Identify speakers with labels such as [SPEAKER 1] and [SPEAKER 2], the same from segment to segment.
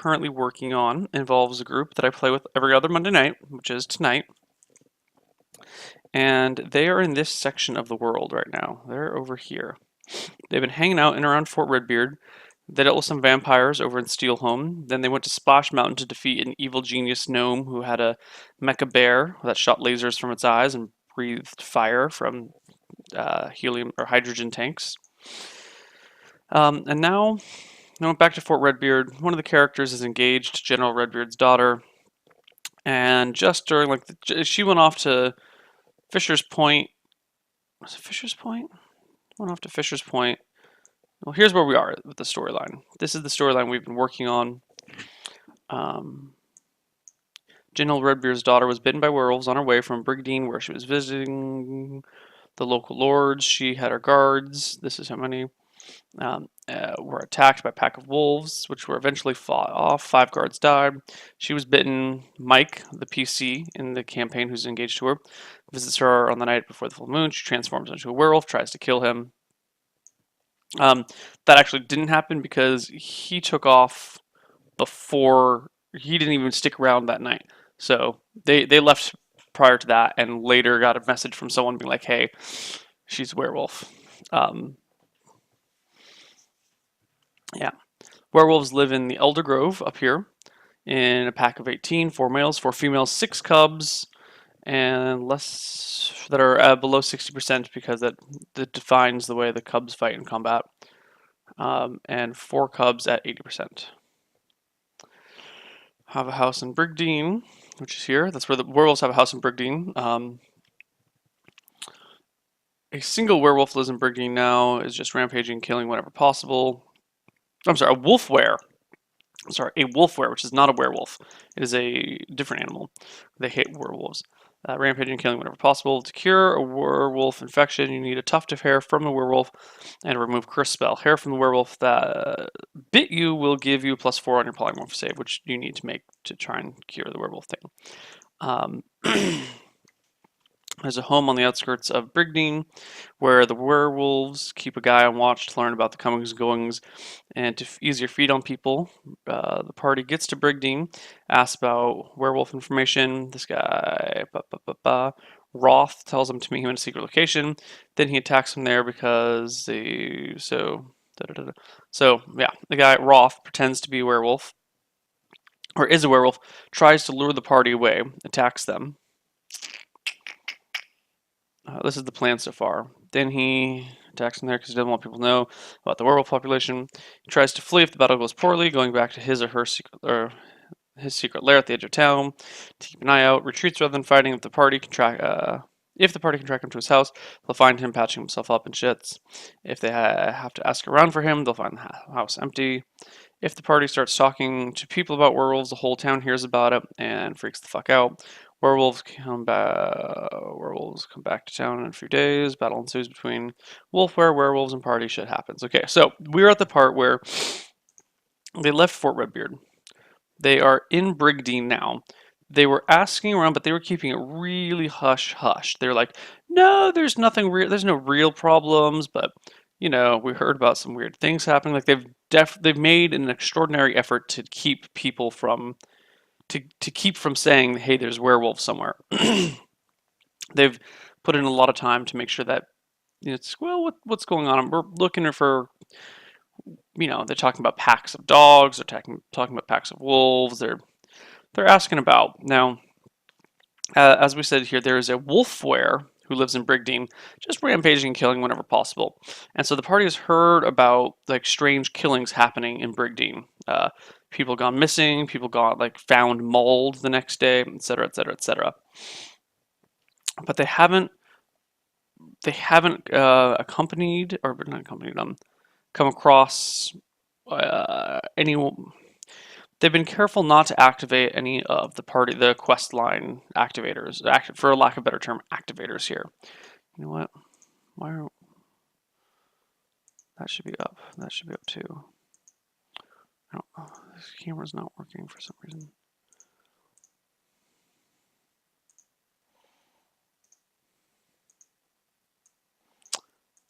[SPEAKER 1] currently working on involves a group that I play with every other Monday night, which is tonight. And they are in this section of the world right now. They're over here. They've been hanging out in around Fort Redbeard. They dealt with some vampires over in Steelhome. Then they went to Splash Mountain to defeat an evil genius gnome who had a mecha bear that shot lasers from its eyes and breathed fire from helium or hydrogen tanks. And now I went back to Fort Redbeard. One of the characters is engaged to General Redbeard's daughter, and just during she went off to Fisher's Point. Was it Fisher's Point? Went off to Fisher's Point. Well, here's where we are with the storyline. This is the storyline we've been working on. General Redbeard's daughter was bitten by werewolves on her way from Brigdine, where she was visiting the local lords. She had her guards. This is how many. Were attacked by a pack of wolves, which were eventually fought off. 5 guards died. She was bitten. Mike, the PC in the campaign who's engaged to her, visits her on the night before the full moon. She transforms into a werewolf, tries to kill him. That actually didn't happen because he took off before. He didn't even stick around that night. So they left prior to that, and later got a message from someone being like, "Hey, she's a werewolf." Yeah. Werewolves live in the Elder Grove up here in a pack of 18, 4 males, 4 females, 6 cubs, and less that are below 60% because that defines the way the cubs fight in combat. And 4 cubs at 80%. Have a house in Brigdine, which is here. That's where the werewolves have a house in Brigdine. A single werewolf lives in Brigdine now, is just rampaging, killing whenever possible. I'm sorry, a wolf-were. A wolf-were, which is not a werewolf. It is a different animal. They hate werewolves. Rampaging, killing whenever possible. To cure a werewolf infection, you need a tuft of hair from the werewolf and remove curse spell. Hair from the werewolf that bit you will give you +4 on your polymorph save, which you need to make to try and cure the werewolf thing. There's a home on the outskirts of Brigdine where the werewolves keep a guy on watch to learn about the comings and goings and to ease your feet on people. The party gets to Brigdine, asks about werewolf information. This guy, Roth, tells him to meet him in a secret location. Then he attacks him there because they. So, yeah, the guy, Roth, pretends to be a werewolf, or is a werewolf, tries to lure the party away, attacks them. This is the plan so far. Then he attacks them there because he doesn't want people to know about the werewolf population. He tries to flee if the battle goes poorly, going back to his or her secret lair at the edge of town to keep an eye out. Retreats rather than fighting. If the party can track him to his house, they'll find him patching himself up in shits. If they have to ask around for him, they'll find the house empty. If the party starts talking to people about werewolves, the whole town hears about it and freaks the fuck out. Werewolves come back to town in a few days. Battle ensues between wolf-were, werewolves, and party. Shit happens. Okay, so we're at the part where they left Fort Redbeard. They are in Brigdine now. They were asking around, but they were keeping it really hush-hush. They're like, no, there's nothing real. There's no real problems, but we heard about some weird things happening. Like they've made an extraordinary effort to keep people from keep from saying, hey, there's werewolves somewhere. They've put in a lot of time to make sure that it's what's going on. We're looking for they're talking about packs of dogs. They're talking about packs of wolves. They're asking about now. As we said here, there is a wolf-were who lives in Brigdine, just rampaging and killing whenever possible. And so the party has heard about like strange killings happening in Brigdine. People gone missing, people got found mauled the next day, etc., etc., etc. But they haven't accompanied or not accompanied them, come across any. They've been careful not to activate any of the quest line activators, for lack of a better term, activators here. You know what? That should be up. That should be up too. This camera's not working for some reason.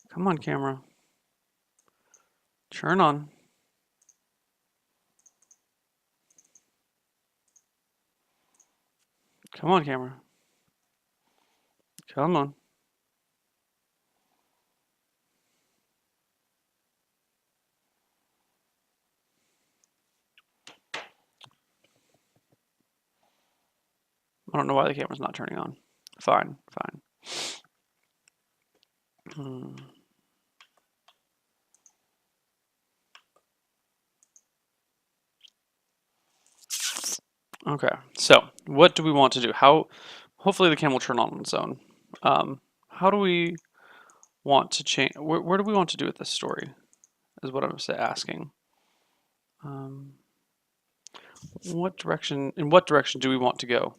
[SPEAKER 1] Come on, camera. Turn on. Come on, camera. Come on. I don't know why the camera's not turning on. Fine, fine. Okay, so what do we want to do? Hopefully the camera will turn on its own. How do we want to change? Where do we want to do with this story? Is what I'm asking. In what direction do we want to go?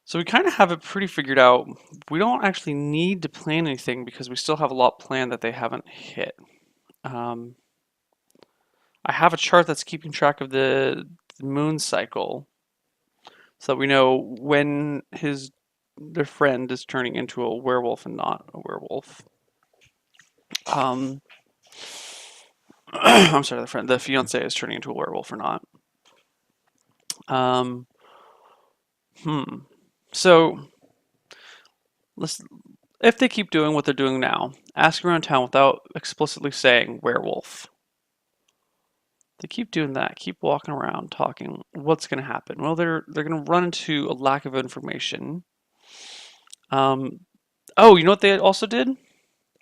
[SPEAKER 1] So we kind of have it pretty figured out. We don't actually need to plan anything because we still have a lot planned that they haven't hit. I have a chart that's keeping track of the moon cycle so that we know when their friend is turning into a werewolf and not a werewolf. I'm sorry, the fiance is turning into a werewolf or not. So if they keep doing what they're doing now, ask around town without explicitly saying werewolf. They keep doing that, keep walking around talking. What's going to happen? Well, they're going to run into a lack of information. Oh, you know what they also did?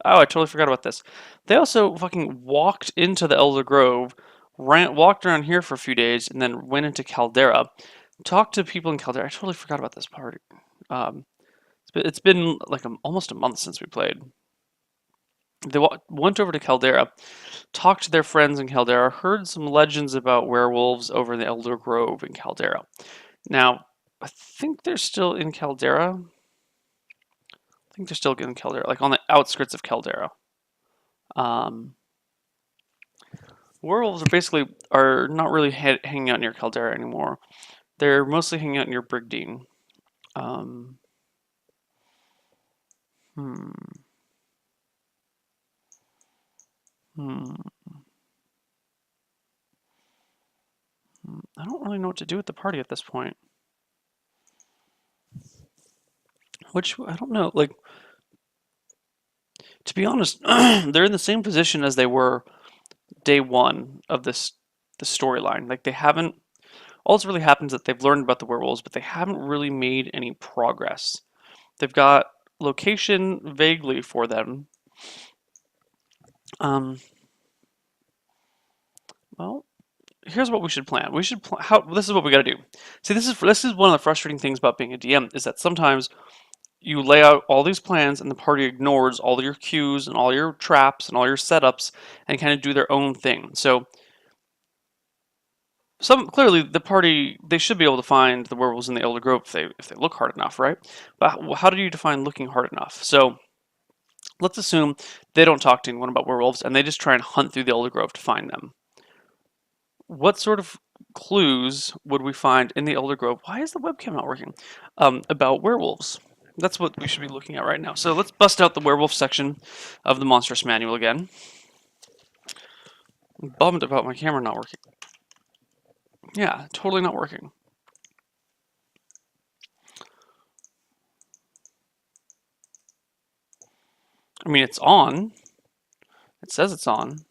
[SPEAKER 1] Oh, I totally forgot about this. They also fucking walked into the Elder Grove, walked around here for a few days, and then went into Caldera. Talked to people in Caldera. I totally forgot about this part. It's been like almost a month since we played. They went over to Caldera, talked to their friends in Caldera, heard some legends about werewolves over in the Elder Grove in Caldera. Now, I think they're still in Caldera. I think they're still in Caldera, like on the outskirts of Caldera. Werewolves are not really hanging out near Caldera anymore. They're mostly hanging out near Brigdean. I don't really know what to do with the party at this point. Which, I don't know, like, to be honest, they're in the same position as they were day one of the storyline. Like, they haven't, all that's really happened is that they've learned about the werewolves, but they haven't really made any progress. They've got location vaguely for them. Well, here's what we should plan. This is what we got to do. See, this is one of the frustrating things about being a DM is that sometimes you lay out all these plans and the party ignores all your cues and all your traps and all your setups and kind of do their own thing. So clearly the party, they should be able to find the werewolves in the Elder Grove if they look hard enough, right? But how do you define looking hard enough? So let's assume they don't talk to anyone about werewolves and they just try and hunt through the Elder Grove to find them. What sort of clues would we find in the Elder Grove? Why is the webcam not working? About werewolves. That's what we should be looking at right now. So let's bust out the werewolf section of the Monstrous Manual again. I'm bummed about my camera not working. Yeah, totally not working. I mean, it's on. It says it's on.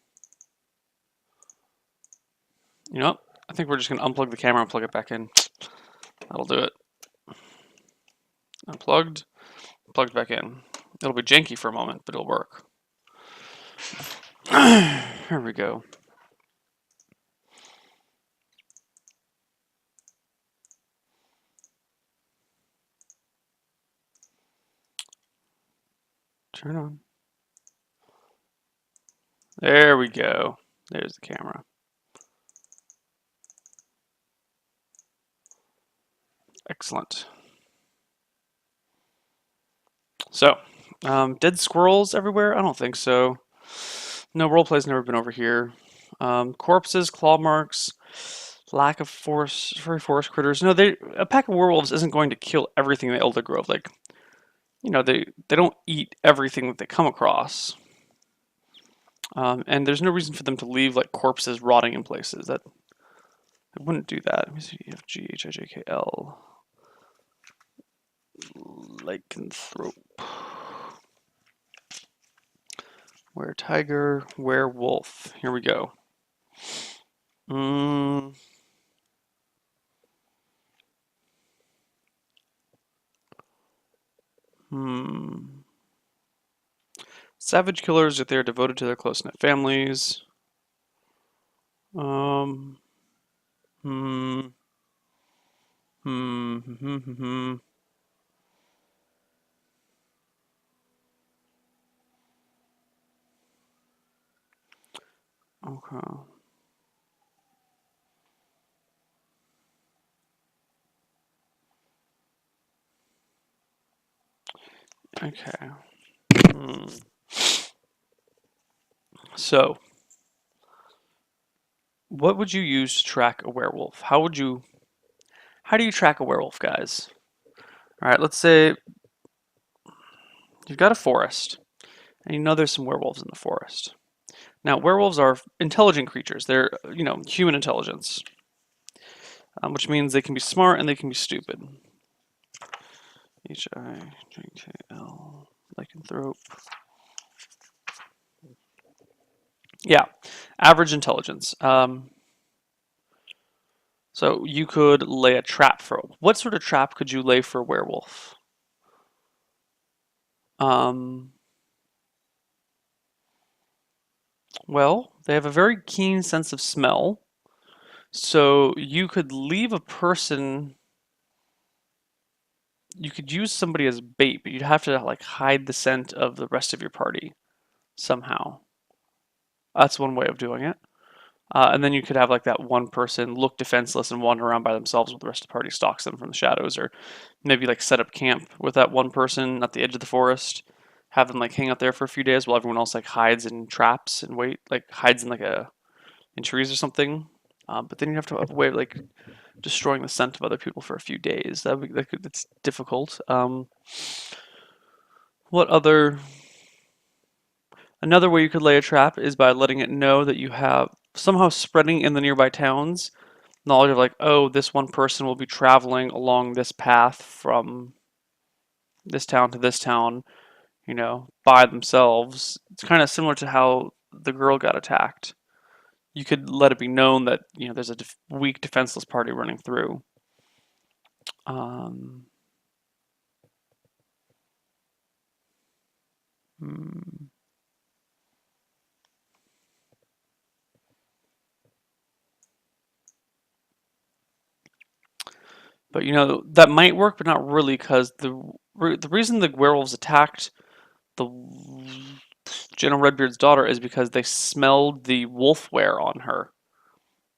[SPEAKER 1] You know what? I think we're just going to unplug the camera and plug it back in. That'll do it. Unplugged, plugged back in. It'll be janky for a moment, but it'll work. Here we go. Turn on. There we go. There's the camera. Excellent. So, dead squirrels everywhere? I don't think so. No, roleplay's never been over here. Corpses, claw marks, lack of furry forest critters. No, a pack of werewolves isn't going to kill everything in the Elder Grove. Like, you know, they don't eat everything that they come across. And there's no reason for them to leave like corpses rotting in places. That I wouldn't do that. Let me see. F G H I J K L. Lycanthrope. Were-tiger, werewolf. Here we go. Mm. Hmm. Savage killers, if they are devoted to their close-knit families. Um. Hmm. Hmm. Hmm. Hmm. Okay. Okay. Hmm. So, what would you use to track a werewolf? How do you track a werewolf, guys? All right, let's say you've got a forest, and you know there's some werewolves in the forest. Now, werewolves are intelligent creatures. They're, human intelligence, which means they can be smart and they can be stupid. H-I-J-K-L, lycanthrope. Yeah, average intelligence. So you could lay a trap for. What sort of trap could you lay for a werewolf? Um, well, they have a very keen sense of smell. So you could leave a person, you could use somebody as bait, but you'd have to like hide the scent of the rest of your party somehow. That's one way of doing it. And then you could have like that one person look defenseless and wander around by themselves while the rest of the party stalks them from the shadows, or maybe like set up camp with that one person at the edge of the forest, have them like hang out there for a few days while everyone else like hides in traps and wait, like hides in like in trees or something. But then you have to have a way of like destroying the scent of other people for a few days. That's difficult. What other? Another way you could lay a trap is by letting it know that you have somehow spreading in the nearby towns knowledge of like, oh, this one person will be traveling along this path from this town to this town, by themselves. It's kind of similar to how the girl got attacked. You could let it be known that there's a weak, defenseless party running through. Um, hmm. But that might work, but not really, because the reason the werewolves attacked the General Redbeard's daughter is because they smelled the wolf wear on her,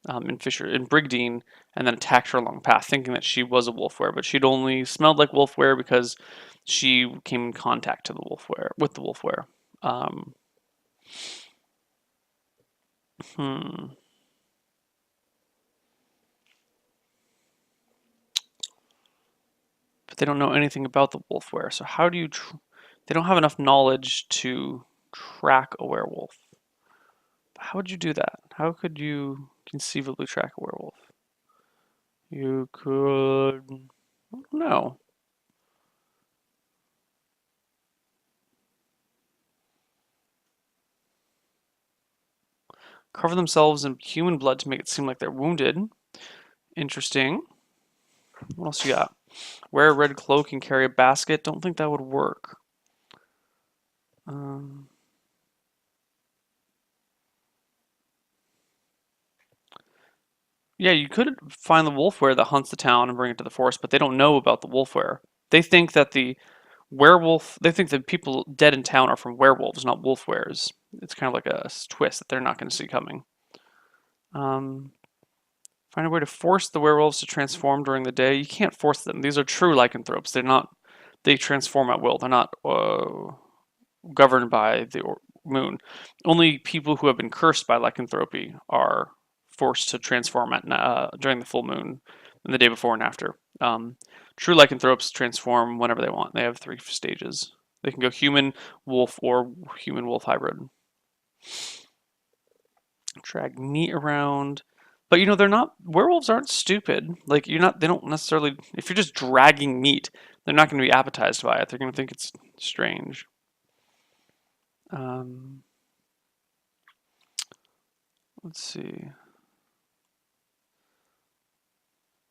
[SPEAKER 1] in Brigdean, and then attacked her along the path, thinking that she was a wolf wear, but she'd only smelled like wolf wear because she came in contact to the wolf wear with the wolf wear. Um, hmm. But they don't know anything about the wolf wear, so how do you? They don't have enough knowledge to track a werewolf. How would you do that? How could you conceivably track a werewolf? You could. No. Cover themselves in human blood to make it seem like they're wounded. Interesting. What else you got? Wear a red cloak and carry a basket. Don't think that would work. Um, yeah, you could find the wolfware that hunts the town and bring it to the forest, but they don't know about the wolfware. They think that the werewolf. They think that people dead in town are from werewolves, not wolfwares. It's kind of like a twist that they're not going to see coming. Um, Find a way to force the werewolves to transform during the day. You can't force them. These are true lycanthropes. They're not. They transform at will. They're not governed by the moon. Only people who have been cursed by lycanthropy are forced to transform during the full moon and the day before and after. True lycanthropes transform whenever they want. They have 3 stages. They can go human, wolf, or human wolf hybrid. Drag meat around. But they're not werewolves aren't stupid. Like they don't necessarily if you're just dragging meat, they're not going to be appetized by it. They're going to think it's strange. Let's see.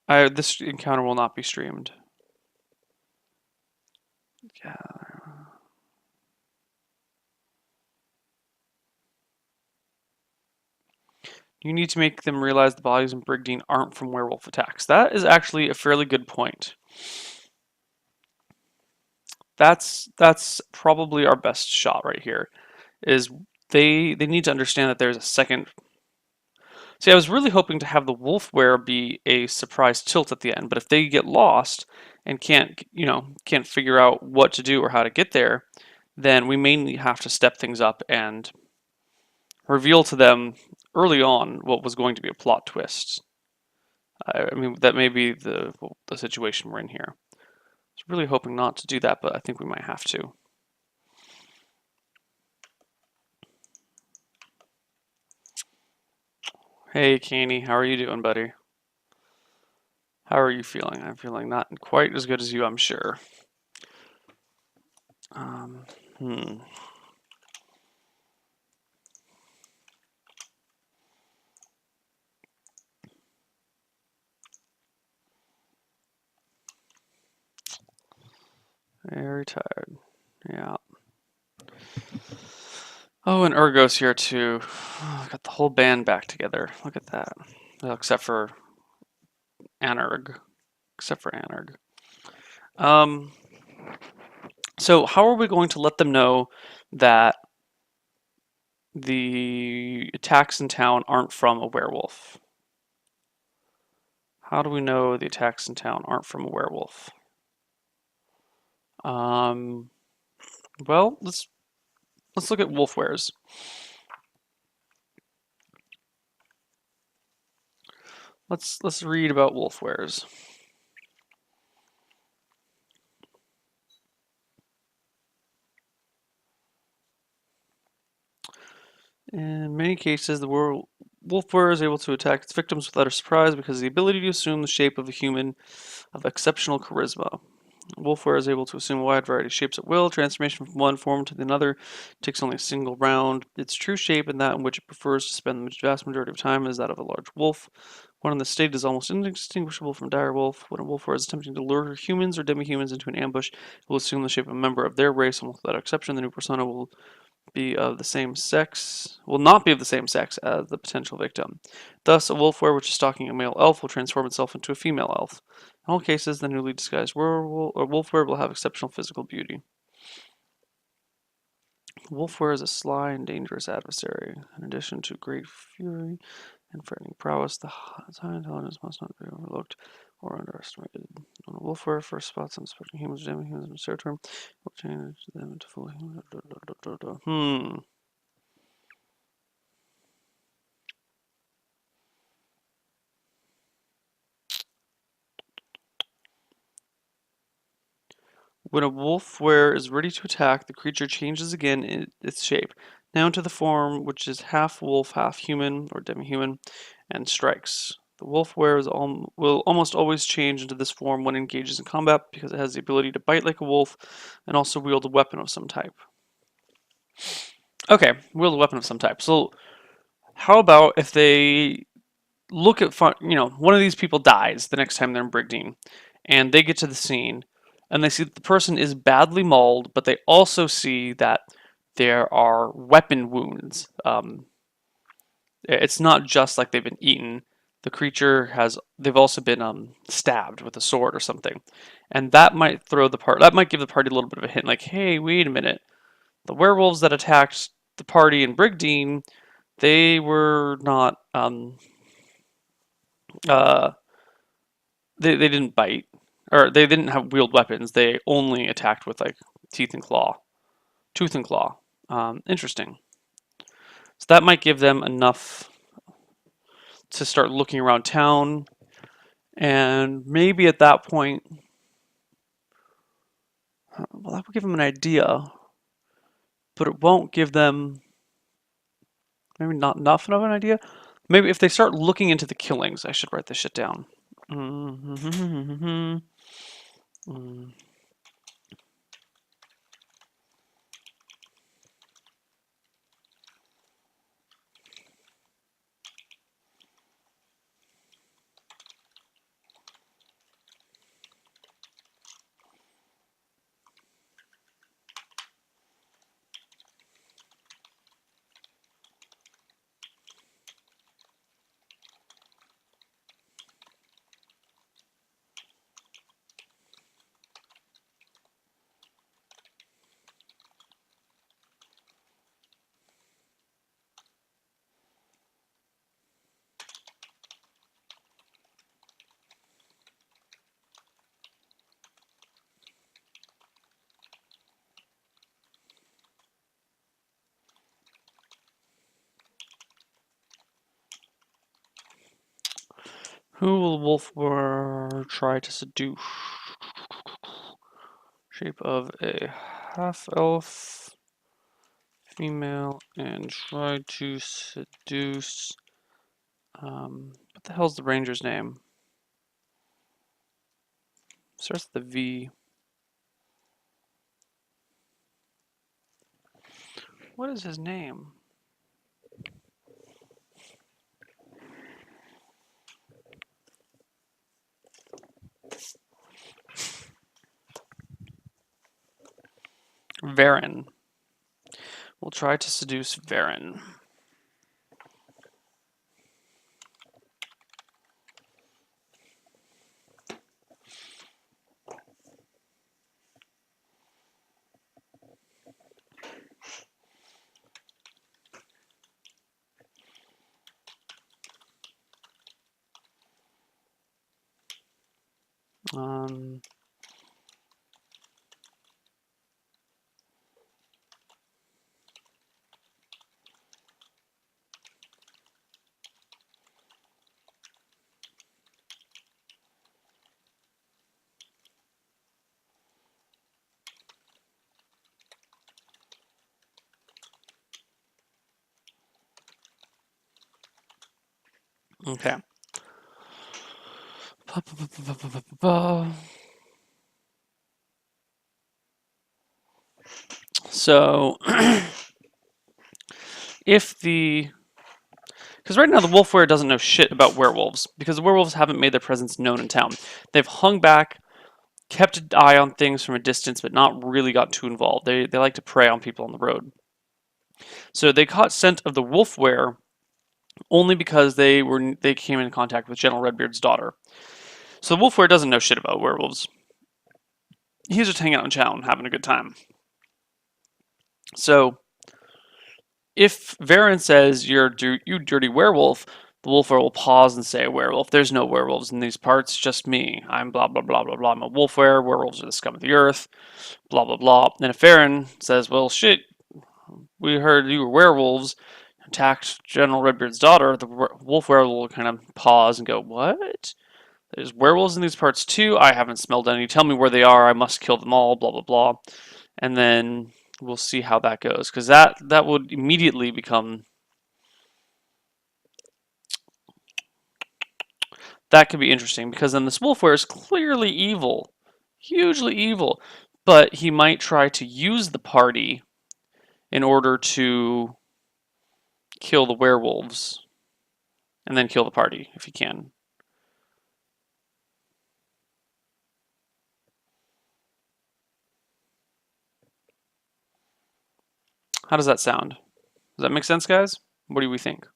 [SPEAKER 1] This encounter will not be streamed. Yeah. You need to make them realize the bodies in Brigdean aren't from werewolf attacks. That is actually a fairly good point. That's probably our best shot right here. Is they need to understand that there's a second. See, I was really hoping to have the Wolfware be a surprise tilt at the end, but if they get lost and can't figure out what to do or how to get there, then we mainly have to step things up and reveal to them early on what was going to be a plot twist. I mean, that may be the situation we're in here. I was really hoping not to do that, but I think we might have to. Hey, Caney, how are you doing, buddy? How are you feeling? I'm feeling not quite as good as you, I'm sure. Very tired. Yeah. Oh, and Urgo's here too. Got the whole band back together. Look at that. Well, except for Anurg. So how are we going to let them know that the attacks in town aren't from a werewolf? How do we know the attacks in town aren't from a werewolf? Well, let's look at wolfwares. Let's read about wolfwares. In many cases, the wolfware is able to attack its victims without a surprise because of the ability to assume the shape of a human of exceptional charisma. Wolfware is able to assume a wide variety of shapes at will. Transformation from one form to another takes only a single round. Its true shape and that in which it prefers to spend the vast majority of time is that of a large wolf. One in this state is almost indistinguishable from dire wolf. When a wolfware is attempting to lure humans or demi-humans into an ambush, it will assume the shape of a member of their race, almost without exception. The new persona will not be of the same sex as the potential victim. Thus, a wolfware which is stalking a male elf will transform itself into a female elf. In all cases, the newly disguised wolfware will have exceptional physical beauty. Wolfware is a sly and dangerous adversary. In addition to great fury and frightening prowess, the high intelligence must not be overlooked or underestimated. When a wolfware first spots unsuspecting humans or demi-humans in its territory, it will change them into full humans. When a wolfware is ready to attack, the creature changes again in its shape, now into the form which is half wolf, half human or demi-human, and strikes. The wolfware will almost always change into this form when it engages in combat because it has the ability to bite like a wolf and also wield a weapon of some type. Okay, wield a weapon of some type. So, how about if they look at one of these people dies the next time they're in Brigdean, and they get to the scene, and they see that the person is badly mauled, but they also see that there are weapon wounds. It's not just like they've been eaten. They've also been stabbed with a sword or something, and that might give the party a little bit of a hint, like, hey, wait a minute, the werewolves that attacked the party in Brigdean, they were not they didn't bite, or they didn't have wield weapons. They only attacked with like tooth and claw. Interesting. So that might give them enough to start looking around town, and maybe at that point, well, that would give them an idea, but it won't give them maybe not enough of an idea. Maybe if they start looking into the killings, I should write this shit down. Who will Wolfwar try to seduce? Shape of a half-elf female and try to seduce. What the hell's the ranger's name? Starts with the V. What is his name? Varen. We'll try to seduce Varen. Okay. So, if the... Because right now the Wolfware doesn't know shit about werewolves, because the werewolves haven't made their presence known in town. They've hung back, kept an eye on things from a distance, but not really got too involved. They like to prey on people on the road. So they caught scent of the Wolfware only because they came in contact with General Redbeard's daughter. So the Wolfware doesn't know shit about werewolves. He's just hanging out in town, having a good time. So if Varen says, you dirty werewolf, the Wolfware will pause and say, werewolf, there's no werewolves in these parts, just me. I'm blah, blah, blah, blah, blah. I'm a Wolfware, werewolves are the scum of the earth, blah, blah, blah. And if Varen says, well, shit, we heard you were werewolves, attacked General Redbeard's daughter, the Wolfware will kind of pause and go, what? There's werewolves in these parts too? I haven't smelled any. Tell me where they are. I must kill them all, blah, blah, blah. And then we'll see how that goes, because that would immediately become... That could be interesting, because then this Wolfware is clearly evil. Hugely evil. But he might try to use the party in order to kill the werewolves. And then kill the party, if he can. How does that sound? Does that make sense, guys? What do we think?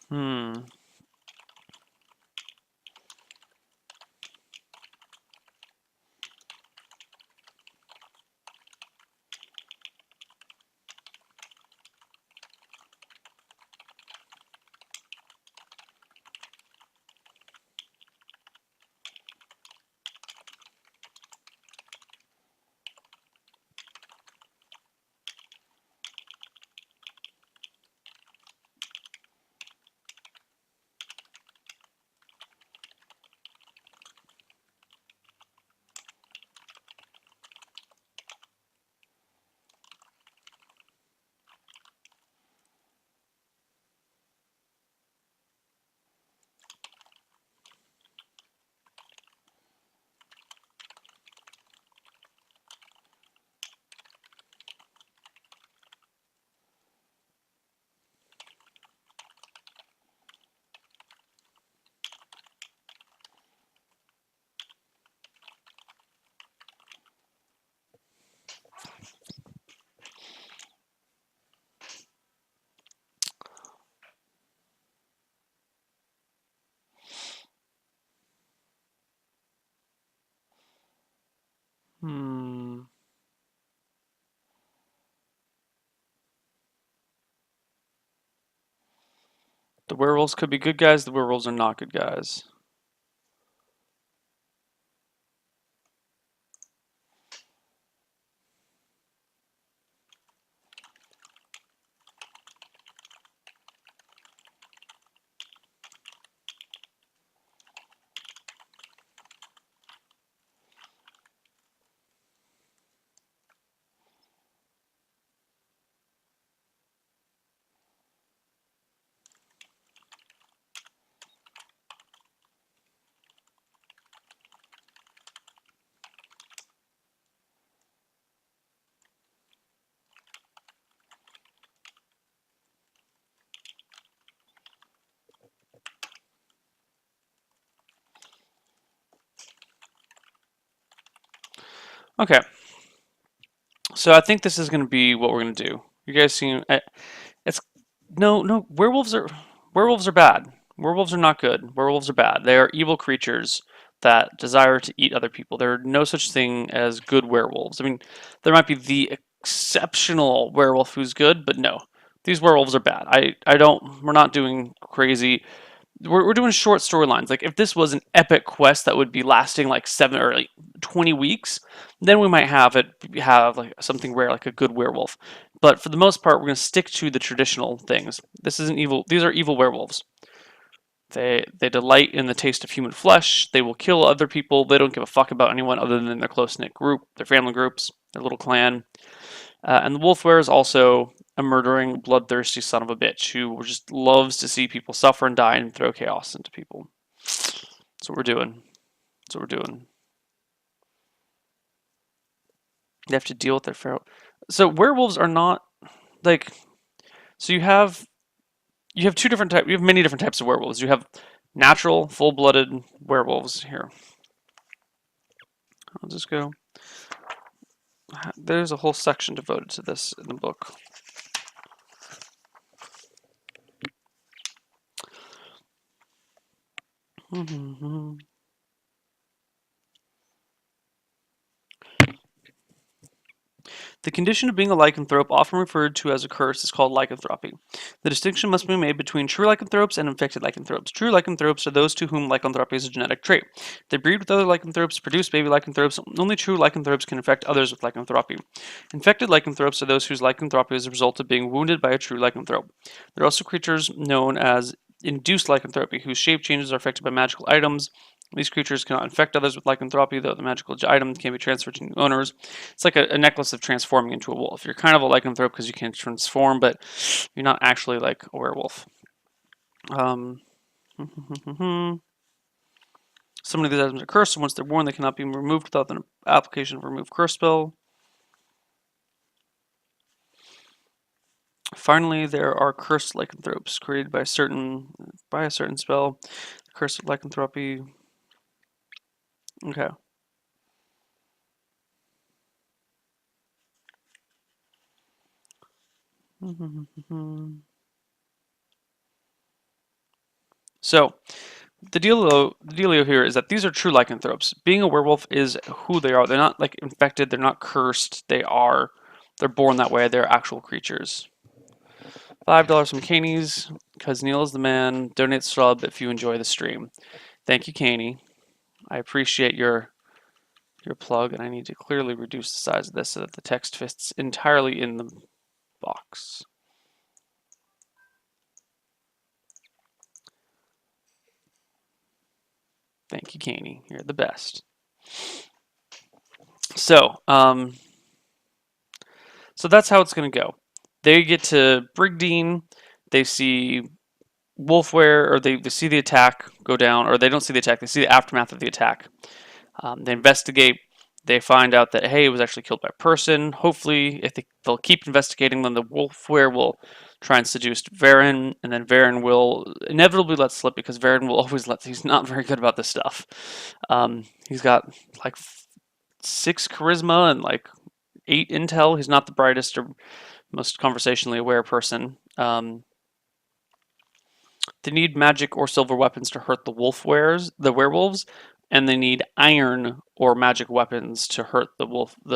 [SPEAKER 1] Hmm. The werewolves could be good guys, the werewolves are not good guys. Okay, so I think this is going to be what we're going to do. You guys seem it's no werewolves are bad. Werewolves are not good. Werewolves are bad. They are evil creatures that desire to eat other people. There are no such thing as good werewolves. I mean, there might be the exceptional werewolf who's good, but no. These werewolves are bad. I don't we're not doing crazy we're doing short storylines. Like if this was an epic quest that would be lasting like 7 or like 20 weeks, then we might have like something rare like a good werewolf. But for the most part, we're going to stick to the traditional things. This isn't evil. These are evil werewolves. They delight in the taste of human flesh. They will kill other people. They don't give a fuck about anyone other than their close-knit group, their family groups, their little clan. And the Wolfware is also a murdering, bloodthirsty son of a bitch who just loves to see people suffer and die and throw chaos into people. That's what we're doing. That's what we're doing. They have to deal with their feral. So werewolves are not like. So you have two different types. You have many different types of werewolves. You have natural, full-blooded werewolves here. I'll just go. There's a whole section devoted to this in the book. The condition of being a lycanthrope, often referred to as a curse, is called lycanthropy. The distinction must be made between true lycanthropes and infected lycanthropes. True lycanthropes are those to whom lycanthropy is a genetic trait. They breed with other lycanthropes, produce baby lycanthropes. Only true lycanthropes can infect others with lycanthropy. Infected lycanthropes are those whose lycanthropy is a result of being wounded by a true lycanthrope. There are also creatures known as induced lycanthropy, whose shape changes are affected by magical items. These creatures cannot infect others with lycanthropy, though the magical item can be transferred to new owners. It's like a necklace of transforming into a wolf. You're kind of a lycanthrope because you can transform, but you're not actually like a werewolf. Some of these items are cursed, and once they're worn, they cannot be removed without the application of a remove curse spell. Finally, there are cursed lycanthropes created by a certain spell. Curse of lycanthropy. Okay. So, the dealio here is that these are true lycanthropes. Being a werewolf is who they are. They're not like infected. They're not cursed. They're born that way. They're actual creatures. $5 from Caney's, because Neil is the man. Donate sub if you enjoy the stream. Thank you, Caney. I appreciate your plug, and I need to clearly reduce the size of this so that the text fits entirely in the box. Thank you, Caney. You're the best. So that's how it's going to go. They get to Brigdean. They see Wolfware, or they see the attack go down, or they don't see the attack. They see the aftermath of the attack. They investigate. They find out that, hey, it was actually killed by a person. Hopefully, if they'll keep investigating, then the Wolfware will try and seduce Varen, and then Varen will inevitably let slip because Varen will always let. He's not very good about this stuff. He's got like 6 charisma and like 8 intel. He's not the brightest or most conversationally aware person. They need magic or silver weapons to hurt the werewolves, and they need iron or magic weapons to hurt the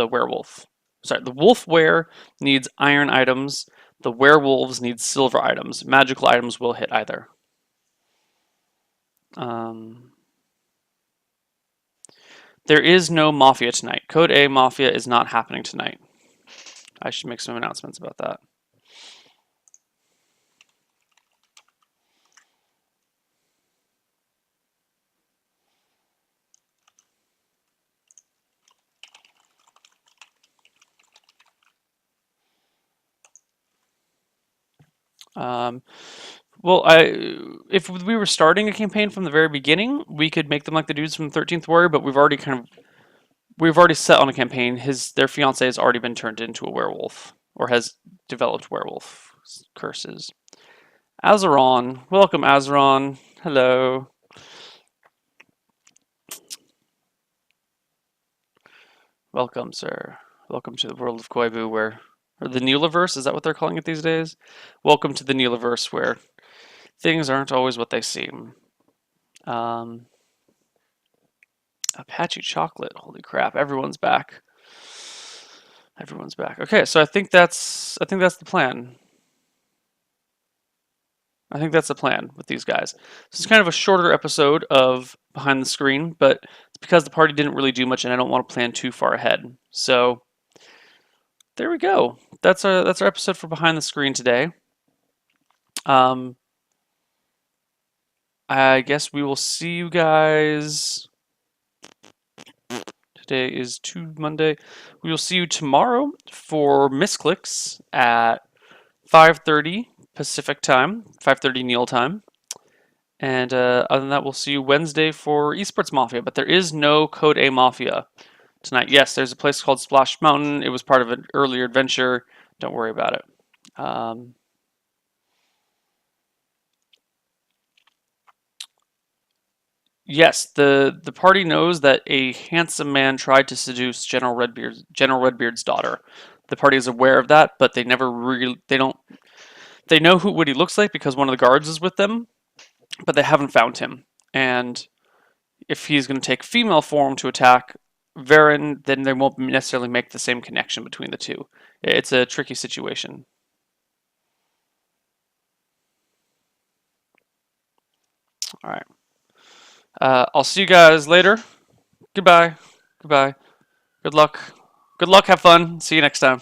[SPEAKER 1] werewolf. Sorry, the wolfware needs iron items. The werewolves need silver items. Magical items will hit either. There is no Mafia tonight. Code A Mafia is not happening tonight. I should make some announcements about that. Well, if we were starting a campaign from the very beginning, we could make them like the dudes from 13th Warrior, but we've already set on a campaign. Their fiance has already been turned into a werewolf, or has developed werewolf curses. Azeron, welcome Azeron. Hello. Welcome, sir. Welcome to the world of Koibu, or the Neelaverse, is that what they're calling it these days? Welcome to the Neelaverse, where things aren't always what they seem. Apache chocolate, holy crap, everyone's back. Everyone's back. Okay, so I think that's the plan. I think that's the plan with these guys. This is kind of a shorter episode of Behind the Screen, but it's because the party didn't really do much and I don't want to plan too far ahead. So there we go. That's our episode for Behind the Screen today. I guess we will see you guys. Today is Monday. We will see you tomorrow for Misclicks at 5:30 Pacific time, 5:30 Neil time. And other than that, we'll see you Wednesday for Esports Mafia. But there is no Code A Mafia tonight. Yes, there's a place called Splash Mountain. It was part of an earlier adventure. Don't worry about it. Yes, the party knows that a handsome man tried to seduce General Redbeard's daughter. The party is aware of that, but they never really they know what he looks like because one of the guards is with them, but they haven't found him. And if he's going to take female form to attack Varen, then they won't necessarily make the same connection between the two. It's a tricky situation. All right. I'll see you guys later. Goodbye. Goodbye. Good luck. Good luck. Have fun. See you next time.